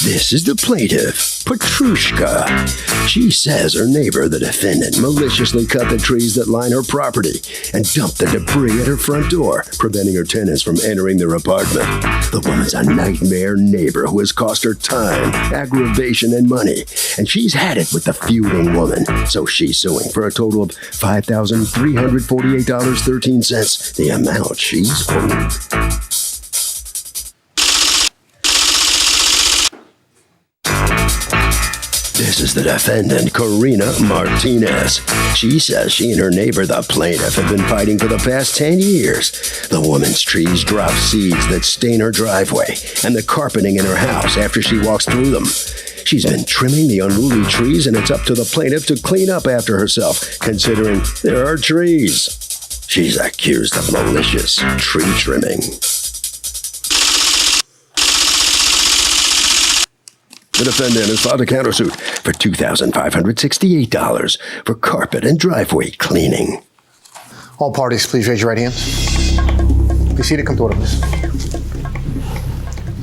This is the plaintiff, Petrushka. She says her neighbor, the defendant, maliciously cut the trees that line her property and dumped the debris at her front door, preventing her tenants from entering their apartment. The woman's a nightmare neighbor who has cost her time, aggravation, and money, and she's had it with the feuding woman, so she's suing for a total of $5,348.13, the amount she's owed. This is the defendant, Karina Martinez. She says she and her neighbor, the plaintiff, have been fighting for the past 10 years. The woman's trees drop seeds that stain her driveway and the carpeting in her house after she walks through them. She's been trimming the unruly trees, and it's up to the plaintiff to clean up after herself, considering there are trees. She's accused of malicious tree trimming. The defendant has filed a countersuit for $2,568 for carpet and driveway cleaning. All parties, please raise your right hands. Be seated. Come to order, please.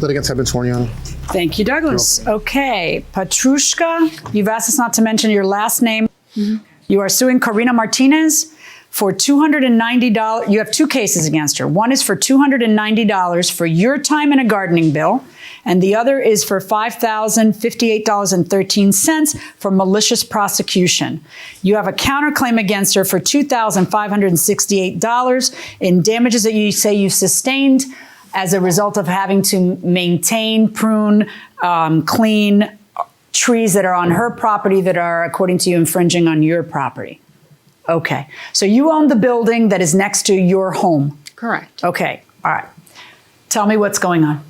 Litigants have been sworn, Your Honor. Thank you, Douglas. Okay, Petrushka, you've asked us not to mention your last name. Mm-hmm. You are suing Karina Martinez for $290. You have two cases against her. One is for $290 for your time in a gardening bill, and the other is for $5,058.13 for malicious prosecution. You have a counterclaim against her for $2,568 in damages that you say you sustained as a result of having to maintain, prune, clean trees that are on her property that are, according to you, infringing on your property. Okay. So you own the building that is next to your home? Correct. Okay. All right. Tell me what's going on.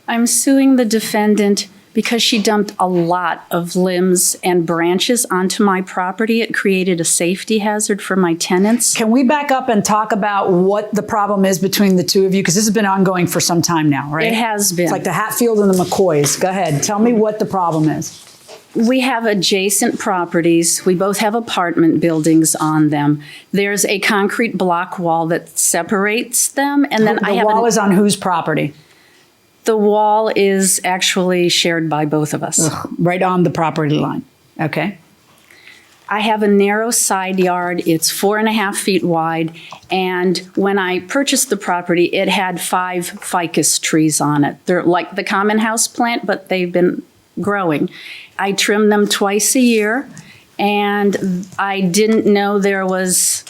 I'm suing the defendant because she dumped a lot of limbs and branches onto my property. It created a safety hazard for my tenants. Can we back up and talk about what the problem is between the two of you? Because this has been ongoing for some time now, right? It has been. It's like the Hatfield and the McCoys. Go ahead. Tell me what the problem is. We have adjacent properties. We both have apartment buildings on them. There's a concrete block wall that separates them, and then the wall is on whose property? The wall is actually shared by both of us. Ugh, right on the property line. Okay. I have a narrow side yard. It's 4.5 feet wide. And when I purchased the property, it had 5 ficus trees on it. They're like the common house plant, but they've been growing. I trim them twice a year, and I didn't know there was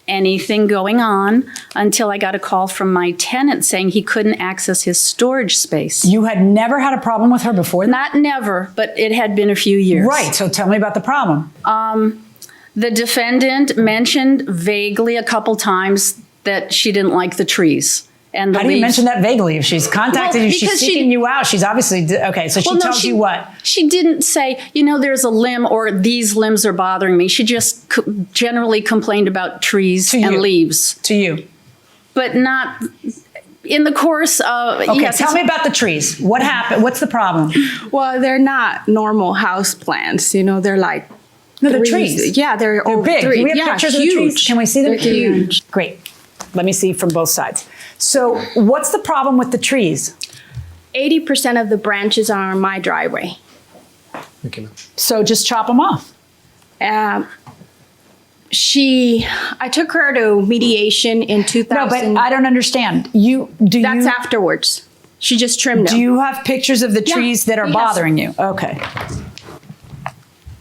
anything going on until I got a call from my tenant saying he couldn't access his storage space. You had never had a problem with her before that? Not never, but it had been a few years. Right, so tell me about the problem. The defendant mentioned vaguely a couple times that she didn't like the trees. And the How do you mention that vaguely? If she's contacted you, she's seeking you out, she's obviously, okay, so she tells you what? She didn't say, you know, there's a limb or these limbs are bothering me. She just generally complained about trees and leaves. To you. But not in the course of, okay, yes. Tell me about the trees. What happened? What's the problem? Well, they're not normal house plants. You know, they're like no, they're trees. Yeah, they're big. Trees. Can we have pictures huge. of the trees? Can we see them? They're huge. Great. Let me see from both sides. So what's the problem with the trees? 80% of the branches are on my driveway. Okay. So just chop them off. I took her to mediation in 2000. No, but I don't understand. That's afterwards. She just trimmed them. Do you have pictures of the trees that are bothering you? Okay.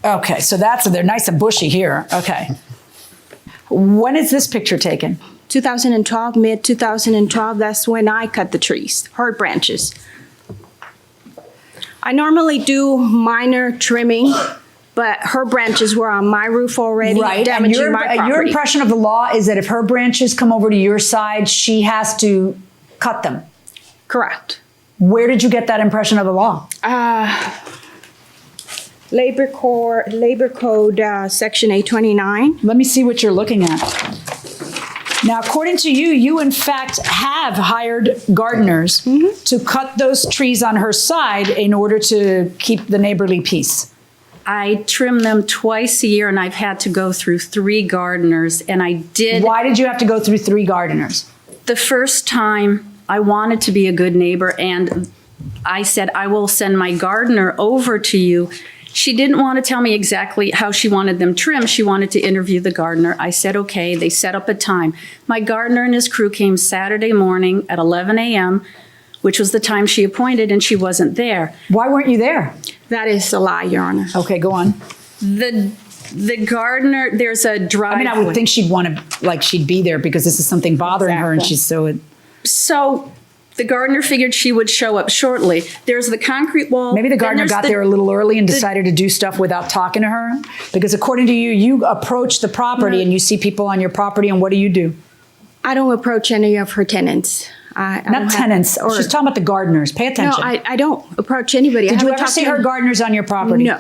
Okay, so they're nice and bushy here. Okay. When is this picture taken? 2012, mid-2012, that's when I cut the trees, her branches. I normally do minor trimming, but her branches were on my roof already, damaging my property. Your impression of the law is that if her branches come over to your side, she has to cut them. Correct. Where did you get that impression of the law? Labor Code Section 829. Let me see what you're looking at. Now, according to you, you in fact have hired gardeners to cut those trees on her side in order to keep the neighborly peace. I trim them twice a year, and I've had to go through 3 gardeners, and I did. Why did you have to go through 3 gardeners? The first time, I wanted to be a good neighbor, and I said, I will send my gardener over to you. She didn't want to tell me exactly how she wanted them trimmed. She wanted to interview the gardener. I said, okay. They set up a time. My gardener and his crew came Saturday morning at 11 a.m., which was the time she appointed, and she wasn't there. Why weren't you there? That is a lie, Your Honor. Okay, go on. The gardener, there's a driveway. I mean, I would think she'd want to, like, she'd be there because this is something bothering her, and Exactly. she's so. So the gardener figured she would show up shortly. There's the concrete wall. Maybe the then gardener there's got the- there a little early and decided to do stuff without talking to her. Because according to you, you approach the property and you see people on your property, and what do? I don't approach any of her tenants. I don't Not have- tenants. or- She's talking about the gardeners. Pay No, attention. I don't approach anybody. Did I you haven't ever talked see to her gardeners on your property? No.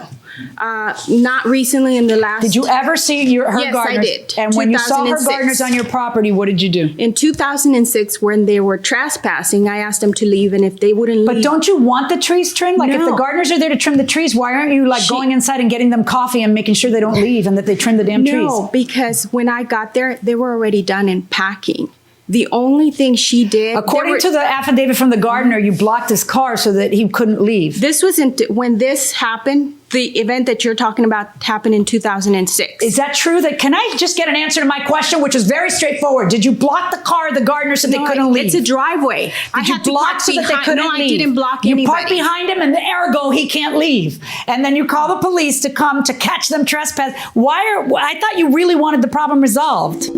Not recently in the last. Did you ever see her Yes, I gardeners? did. And when you saw her 2006. gardeners on your property, what did you do? In 2006, when they were trespassing, I asked them to leave, and if they wouldn't leave. But don't you want the trees trimmed? Like, if the No. gardeners are there to trim the trees, why aren't you, like, going inside and getting them coffee and making sure they don't leave and that they trim the damn trees? No, because when I got there, they were already done in packing. The only thing she did. According to the affidavit from the gardener, you blocked his car so that he couldn't leave. This was when this happened. The event that you're talking about happened in 2006. Is that true? Can I just get an answer to my question, which is very straightforward? Did you block the car of the gardener so they couldn't leave? It's a driveway. Did you block so that they couldn't No, leave? I didn't block you anybody. park behind him, and ergo he can't leave. And then you call the police to come to catch them trespass. I thought you really wanted the problem resolved.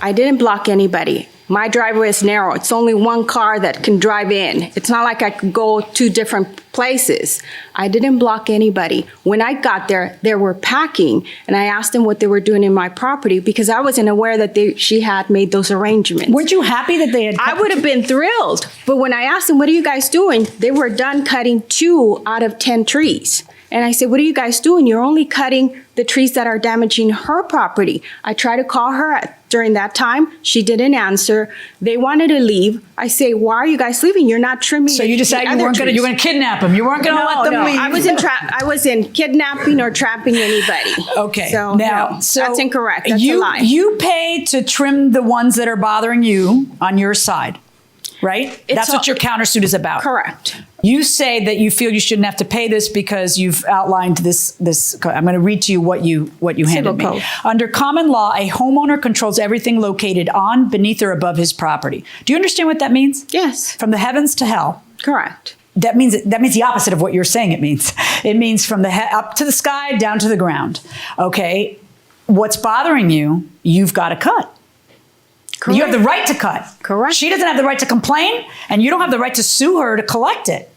I didn't block anybody. My driveway is narrow. It's only one car that can drive in. It's not like I could go two different places. I didn't block anybody. When I got there, they were packing, and I asked them what they were doing in my property because I wasn't aware that she had made those arrangements. Weren't you happy that they had? I would have been thrilled, but when I asked them, what are you guys doing? They were done cutting 2 out of 10 trees. And I said, what are you guys doing? You're only cutting the trees that are damaging her property. I tried to call her during that time. She didn't answer. They wanted to leave. I say, why are you guys leaving? You're not trimming. So you decided you weren't going to kidnap them. You weren't going to let them leave. I wasn't kidnapping or trapping anybody. Okay. So, now, no, that's incorrect. That's you, a lie. You pay to trim the ones that are bothering you on your side, right? That's what your countersuit is about. Correct. You say that you feel you shouldn't have to pay this because you've outlined this. I'm going to read to you what you handed me. Code. Under common law, a homeowner controls everything located on, beneath, or above his property. Do you understand what that means? Yes. From the heavens to hell. Correct. That means the opposite of what you're saying it means. It means from the up to the sky, down to the ground. Okay? What's bothering you, you've got to cut. Correct. You have the right to cut. Correct. She doesn't have the right to complain, and you don't have the right to sue her to collect it.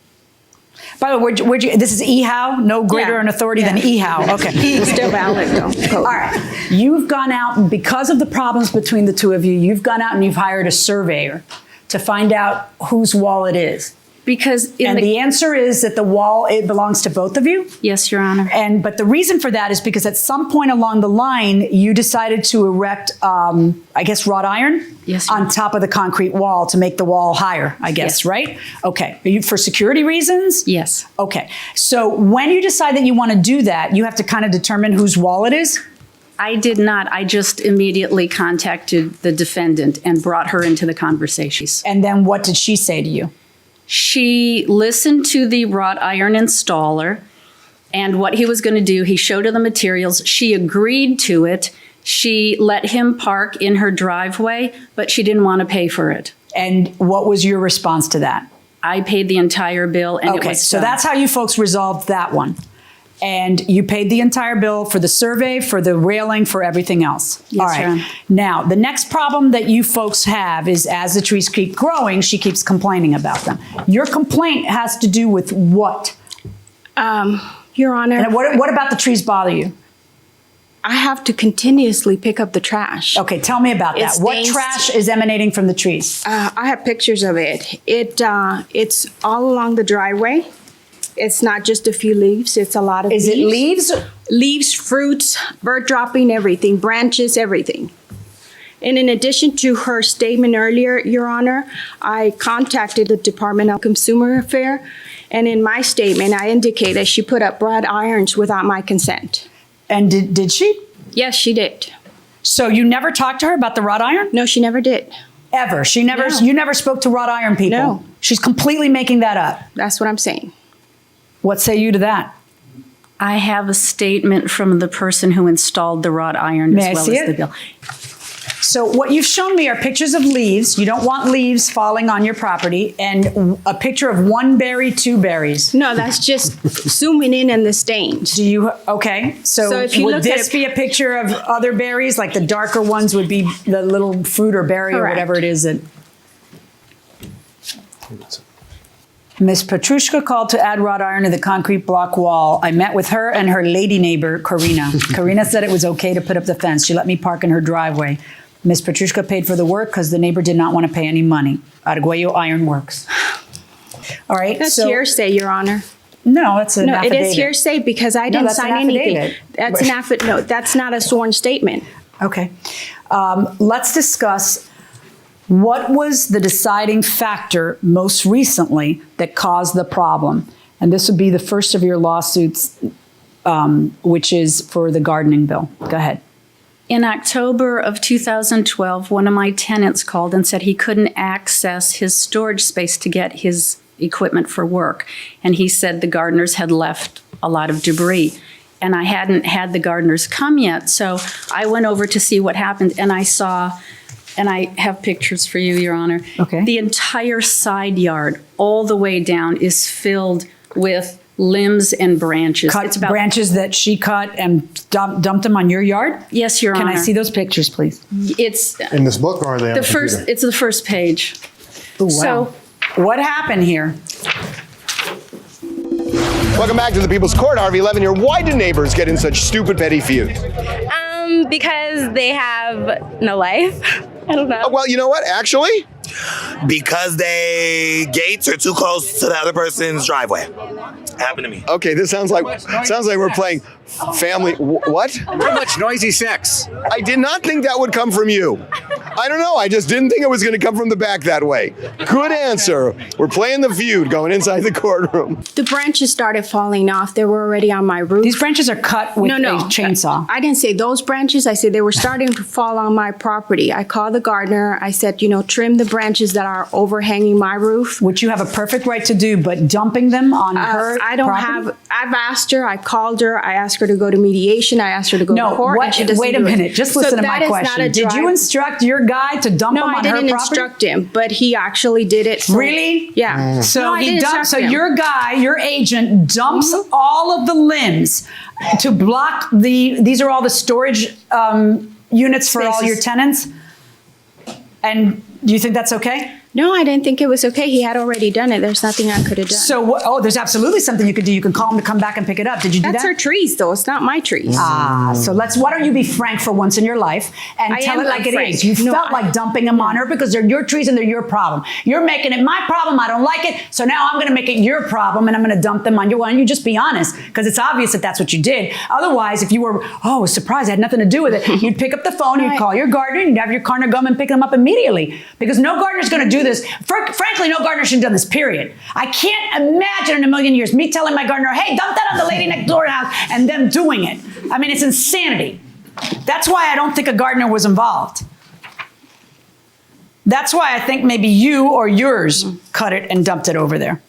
By the way, this is EHOW, no greater an authority than EHOW. Okay. It's still valid, though. All right. You've gone out, and because of the problems between the two of you, you've gone out and you've hired a surveyor to find out whose wall it is. Because the answer is that the wall, it belongs to both of you? Yes, Your Honor. But the reason for that is because at some point along the line, you decided to erect, wrought iron Yes, Your on Honor. top of the concrete wall to make the wall higher, I guess, Yes. right? Okay. For security reasons? Yes. Okay. So when you decide that you want to do that, you have to kind of determine whose wall it is? I did not. I just immediately contacted the defendant and brought her into the conversations. And then what did she say to you? She listened to the wrought iron installer and what he was going to do. He showed her the materials. She agreed to it. She let him park in her driveway, but she didn't want to pay for it. And what was your response to that? I paid the entire bill, and it Okay, was so done. that's how you folks resolved that one. And you paid the entire bill for the survey, for the railing, for everything else. Yes, All right. Your Honor. Now, the next problem that you folks have is as the trees keep growing, she keeps complaining about them. Your complaint has to do with what? Your Honor, And what about the trees bother you? I have to continuously pick up the trash. Okay, tell me about that. It What stains- trash is emanating from the trees? I have pictures of it. It's all along the driveway. It's not just a few leaves. It's a lot of Is it leaves? Leaves, fruits, bird dropping, everything, branches, everything. And in addition to her statement earlier, Your Honor, I contacted the Department of Consumer Affairs, and in my statement, I indicate that she put up wrought irons without my consent. And did she? Yes, she did. So you never talked to her about the wrought iron? No, she never did. Ever. No. You never spoke to wrought iron people. No. She's completely making that up. That's what I'm saying. What say you to that? I have a statement from the person who installed the wrought iron May I as well see as it? the bill. So what you've shown me are pictures of leaves. You don't want leaves falling on your property, and a picture of 1 berry, 2 berries. No, that's just zooming in on the stains. Do you, okay, so if you would look at this it- be a picture of other berries? Like the darker ones would be the little fruit or berry or Correct. whatever it is that. Miss Petrushka called to add wrought iron to the concrete block wall. I met with her and her lady neighbor, Karina. Karina said it was okay to put up the fence. She let me park in her driveway. Miss Petrushka paid for the work because the neighbor did not want to pay any money. Arguello Iron Works. All right. That's so, hearsay, Your Honor. No, that's an No, affidavit. it is hearsay because I didn't that's an sign anything. affidavit. That's an affidavit. No, that's not a sworn statement. Okay. Let's discuss what was the deciding factor most recently that caused the problem. And this would be the first of your lawsuits, which is for the gardening bill. Go ahead. In October of 2012, one of my tenants called and said he couldn't access his storage space to get his equipment for work. And he said the gardeners had left a lot of debris. And I hadn't had the gardeners come yet. So I went over to see what happened, and I saw, and I have pictures for you, Your Honor. Okay. The entire side yard, all the way down, is filled with limbs and branches. Cut branches that she cut and dumped them on your yard? Yes, Your Can Honor. I see those pictures, please? It's In this book, or are they on the the first. computer? It's the first page. Ooh, wow. So what happened here? Welcome back to the People's Court, Harvey Levin here. Why do neighbors get in such stupid petty feuds? Because they have no life. I don't know. Well, you know what? Actually, Because they gates are too close to the other person's driveway. Happened to me. okay, this sounds like we're playing family. What? How much noisy sex? I did not think that would come from you. I don't know. I just didn't think it was going to come from the back that way. Good answer. We're playing the feud going inside the courtroom. The branches started falling off. They were already on my roof. These branches are cut with a chainsaw. I didn't say those branches. I said they were starting to fall on my property. I called the gardener. I said, trim the branches that are overhanging my roof. Which you have a perfect right to do, but dumping them on her I don't property? I've asked her, I called her, I asked her to go to mediation, I asked her to go to court. and she doesn't Wait a do it. minute. Just So listen to that my is not question. a Did you drive- instruct your guy to dump No, them I on her didn't property? instruct him, but he actually did it. Really? Yeah. So No, I he didn't dumps. instruct So him. your guy, your agent, dumps all of the limbs to block the. These are all the storage units for all Spaces. your tenants. And do you think that's okay? No, I didn't think it was okay. He had already done it. There's nothing I could have done. So, there's absolutely something you could do. You can call him to come back and pick it up. Did you do That's that? her trees, though. It's not my trees. So why don't you be frank for once in your life and I tell am it like it frank. is. You No, felt like dumping them on her because they're your trees and they're your problem. You're making it my problem. I don't like it. So now I'm going to make it your problem and I'm going to dump them on you. Why don't you just be honest? Because it's obvious that that's what you did. Otherwise, if you were, surprised, I had nothing to do with it, you'd pick up the phone, you'd call your gardener, you'd have your gardener come and pick them up immediately. Because no gardener's going to do this. Frankly, no gardener should have done this, period. I can't imagine in a million years me telling my gardener, hey, dump that on the lady next door house, and them doing it. I mean, it's insanity. That's why I don't think a gardener was involved. That's why I think maybe you or yours cut it and dumped it over there.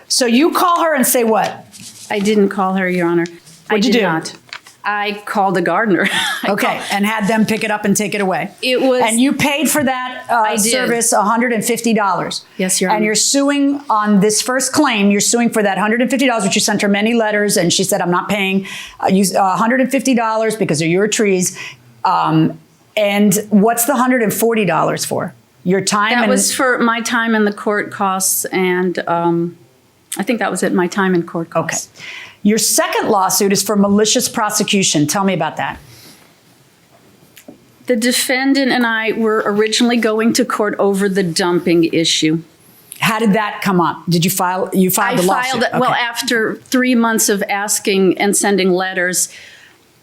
So you call her and say what? I didn't call her, Your Honor. What'd you did do? not. I called the gardener. Okay, and had them pick it up and take it away. It was- And you paid for that I did. service $150. Yes, Your And Honor. you're suing on this first claim. You're suing for that $150, which you sent her many letters, and she said, "I'm not paying $150 because they're your trees." And what's the $140 for? Your time? That and was for my time in the court costs, and I think that was it, my time in court okay. costs. Your second lawsuit is for malicious prosecution. Tell me about that. The defendant and I were originally going to court over the dumping issue. How did that come up? Did you file? You filed I the lawsuit? filed it, well, Okay. after 3 months of asking and sending letters,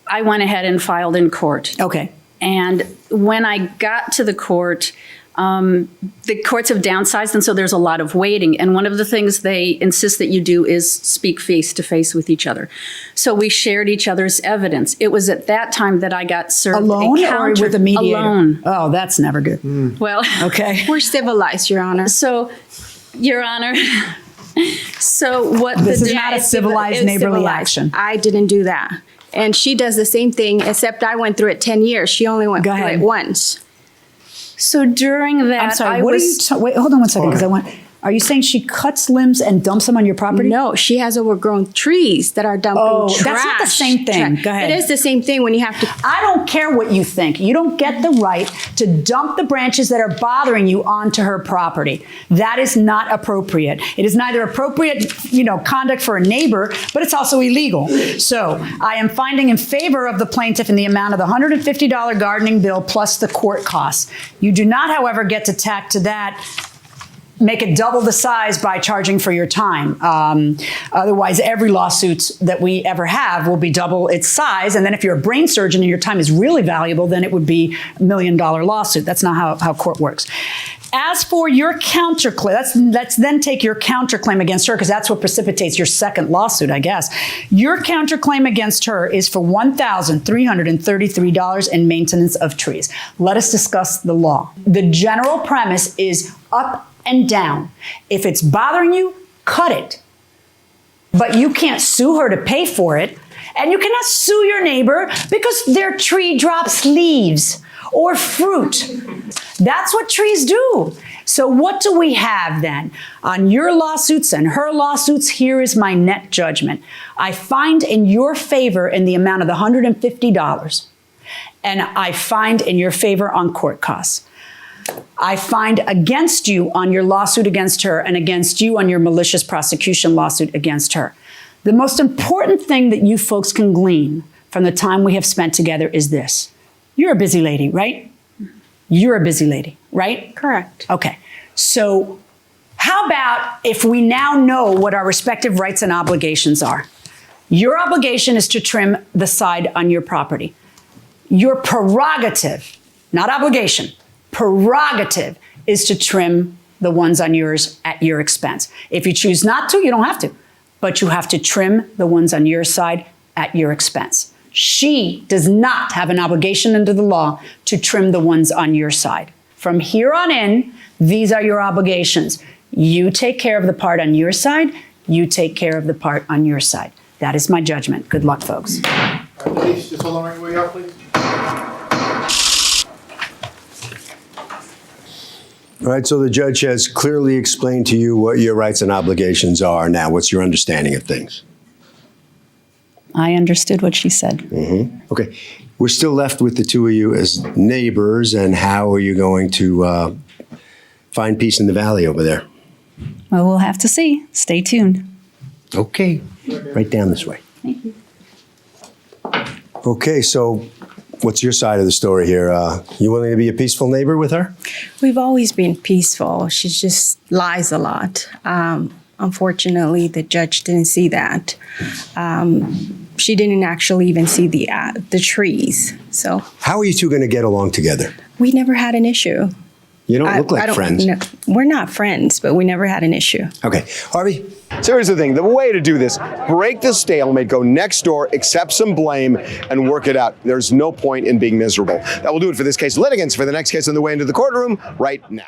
I went ahead and filed in court. Okay. And when I got to the court, The courts have downsized, and so there's a lot of waiting. And one of the things they insist that you do is speak face to face with each other. So we shared each other's evidence. It was at that time that I got served Alone or with a mediator? Alone. Oh, that's never good. Well, Okay. We're civilized, Your Honor. so, Your Honor, so what This the is not a judge- civilized It's neighborly civilized. action. I didn't do that. And she does the same thing, except I went through it 10 years. She only went Go through ahead. it once. So during that, I'm sorry, I what was, are you, wait, hold on one second, because are you saying she cuts limbs and dumps them on your property? No, she has overgrown trees that are dumping Oh, trash. that's not the same thing. Go ahead. It is the same thing when you have to. I don't care what you think. You don't get the right to dump the branches that are bothering you onto her property. That is not appropriate. It is neither appropriate, conduct for a neighbor, but it's also illegal. So I am finding in favor of the plaintiff in the amount of the $150 gardening bill plus the court costs. You do not, however, get to tack to that make it double the size by charging for your time. Otherwise, every lawsuit that we ever have will be double its size. And then if you're a brain surgeon and your time is really valuable, then it would be $1 million lawsuit. That's not how court works. As for your counterclaim, let's then take your counterclaim against her, because that's what precipitates your second lawsuit, I guess. Your counterclaim against her is for $1,333 in maintenance of trees. Let us discuss the law. The general premise is up and down. If it's bothering you, cut it. But you can't sue her to pay for it. And you cannot sue your neighbor because their tree drops leaves or fruit. That's what trees do. So what do we have then? On your lawsuits and her lawsuits, here is my net judgment. I find in your favor in the amount of the $150, and I find in your favor on court costs. I find against you on your lawsuit against her and against you on your malicious prosecution lawsuit against her. The most important thing that you folks can glean from the time we have spent together is this. You're a busy lady, right? You're a busy lady, right? Correct. Okay. So how about if we now know what our respective rights and obligations are? Your obligation is to trim the side on your property. Your prerogative, not obligation, prerogative is to trim the ones on yours at your expense. If you choose not to, you don't have to, but you have to trim the ones on your side at your expense. She does not have an obligation under the law to trim the ones on your side. From here on in, these are your obligations. You take care of the part on your side, you take care of the part on your side. That is my judgment. Good luck, folks. Please, just hold on right where you are, please. All right, so the judge has clearly explained to you what your rights and obligations are. Now, what's your understanding of things? I understood what she said. Mm-hmm. Okay, we're still left with the two of you as neighbors, and how are you going to find peace in the valley over there? Well, we'll have to see. Stay tuned. Okay, right down this way. Thank you. Okay, so what's your side of the story here? You willing to be a peaceful neighbor with her? We've always been peaceful. She just lies a lot. Unfortunately, the judge didn't see that. She didn't actually even see the trees. So How are you two going to get along together? we never had an issue. You don't look like friends. No, we're not friends, but we never had an issue. Okay, Harvey? So here's the thing. The way to do this, break the stalemate, go next door, accept some blame, and work it out. There's no point in being miserable. That will do it for this case. Litigants for the next case on the way into the courtroom right now.